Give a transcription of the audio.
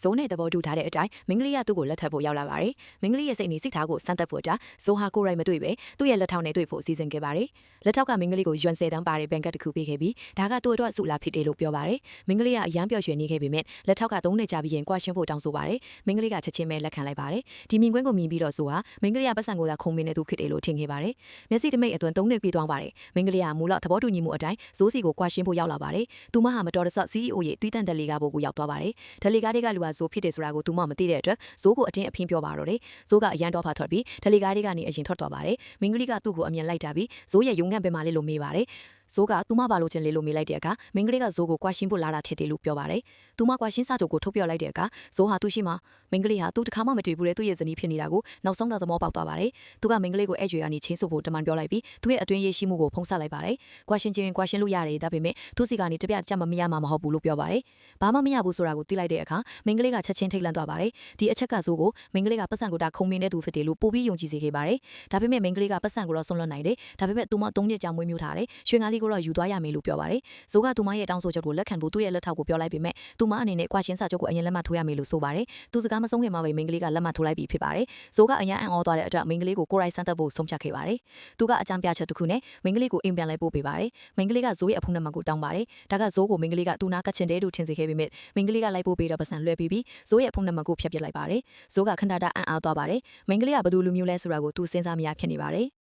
ဇိုးနဲ့သဘောတူထားတဲ့အတိုင်းမင်္ဂလိကသူ့ကိုလက်ထပ်ဖို့ရောက်လာပါတယ်။မင်္ဂလိရဲ့စိတ်နေစိတ်ထားကိုစမ်းသပ်ဖို့ကြာဇိုးဟာကိုရိုက်မတွေ့ပဲသူ့ရဲ့လက်ထောက်နဲ့တွေ့ဖို့စီစဉ်ခဲ့ပါတယ်။လက်ထောက်ကမင်္ဂလိကိုယွမ်10တန်းပါတဲ့ဘန်ကတ်တစ်ခုပေးခဲ့ပြီးဒါကသူ့အတွက်အစုလာဖြစ်တယ်လို့ပြောပါတယ်။မင်္ဂလိကအရန်ပျော်ရွှင်နေခဲ့ပေမဲ့လက်ထောက်က3နှစ်ကြာပြီးရင်ကွာရှင်းဖို့တောင်းဆိုပါတယ်။မင်္ဂလိကချက်ချင်းပဲလက်ခံလိုက်ပါတယ်။ဒီမြင်ကွင်းကိုမြင်ပြီးတော့ဇိုးဟာမင်္ဂလိကပတ်စံကိုသာခုံမင်းနဲ့သူဖြစ်တယ်လို့ထင်ခဲ့ပါတယ်။မျက်စိတမိတ်အတွင်း3နှစ်ပြီးသွားပါတယ်။မင်္ဂလိကမူလသဘောတူညီမှုအတိုင်းဇိုးစီကိုကွာရှင်းဖို့ရောက်လာပါတယ်။သူမဟာမတော်တဆ CEO ရဲ့တီးတန့်တယ်လီကဘို့ကိုရောက်သွားပါတယ်။တယ်လီကားတွေကလူဟာဇိုးဖြစ်တယ်ဆိုတာကိုသူမမသိတဲ့အတွက်ဇိုးကိုအတင်းအဖင်းပြောပါတော့တယ်ဇိုးကအရန်တော့ဖာထွက်ပြီးတယ်လီကားတွေကနေအရင်ထွက်သွားပါတယ်မင်္ဂလိကသူ့ကိုအမြင်လိုက်တာပြီးဇိုးရဲ့ရုံငန့်ပင်မာလေးလို့မေးပါတယ်ဇိုးကသူမဘာလို့ချင်းလေးလို့မေးလိုက်တဲ့အခါမင်္ဂလိကဇိုးကိုကွာရှင်းဖို့လာတာဖြစ်တယ်လို့ပြောပါတယ်သူမကွာရှင်းစာချုပ်ကိုထုတ်ပြောလိုက်တဲ့အခါဇိုးဟာသူ့ရှိမှာမင်္ဂလိဟာသူတခါမှမတွေ့ဘူးတဲ့သူ့ရဲ့ဇနီးဖြစ်နေတာကိုနောက်ဆုံးတော့သမောပေါက်သွားပါတယ်သူကမင်္ဂလိကိုအဲ့ကျွေကနေချင်းဆိုဖို့တမန်ပြောလိုက်ပြီးသူ့ရဲ့အတွင်းရေးရှိမှုကိုဖုံးဆက်လိုက်ပါတယ်ကွာရှင်းခြင်းကွာရှင်းလို့ရတယ်ဒါပေမဲ့သူ့စီကနေတပြတ်ကြက်မမရမှာမဟုတ်ဘူးလို့ပြောပါတယ်ဘာမှမရဘူးဆိုတာကိုသိလိုက်တဲ့အခါမင်္ဂလိကချက်ချင်းထိတ်လန့်သွားပါတယ်ဒီအချက်ကဇိုးကိုမင်္ဂလိကပတ်စံကိုတာခုံမင်းတဲ့သူဖြစ်တယ်လို့ပို့ပြီးယုံကြည်စေခဲ့ပါတယ်ဒါပေမဲ့မင်္ဂလိကပတ်စံကိုတော့ဆွန့်လွတ်နိုင်တယ်ဒါပေမဲ့သူမ3နှစ်ကြာမွေးမြူထားတယ်ရွှေငါးလေးကိုတော့ယူသွားရမယ်လို့ပြောပါတယ်ဇိုးကသူမရဲ့တောင်းဆိုချက်ကိုလက်ခံဖို့သူ့ရဲ့လက်ထောက်ကိုပြောလိုက်ပေမဲ့သူမအနေနဲ့ကွာရှင်းစာချုပ်ကိုအရင်လက်မှတ်ထိုးရမယ်လို့ဆိုပါတယ်သူစကားမဆုံးခင်မှာပဲမင်္ဂလိကလက်မှတ်ထိုးလိုက်ပြီးဖြစ်ပါတယ်ဇိုးကအရန်အံ့ဩသွားတဲ့အတွက်မင်္ဂလိကိုကိုရိုက်စမ်းသပ်ဖို့ဆုံးဖြတ်ခဲ့ပါတယ်သူကအကြံပြချက်တစ်ခုနဲ့မင်္ဂလိကိုအိမ်ပြန်လိုက်ပို့ပေးပါတယ်မင်္ဂလိကဇိုးရဲ့အဖုံးနံပါတ်ကိုတောင်းပါတယ်ဒါကဇိုးကိုမင်္ဂလိကသူနာကချင်တယ်လို့ထင်စေခဲ့ပေမဲ့မင်္ဂလိကလိုက်ပို့ပေးတော့ပတ်စံလွှဲပြီးဇိုးရဲ့အဖုံးနံပါတ်ကိုဖျက်ပစ်လိုက်ပါတယ်ဇိုးကခန္ဓာတာအံ့အားသွားပါတယ်မင်္ဂလိကဘယ်သူလူမျိုးလဲဆိုတာကိုသူစဉ်းစားမရဖြစ်နေပါတယ်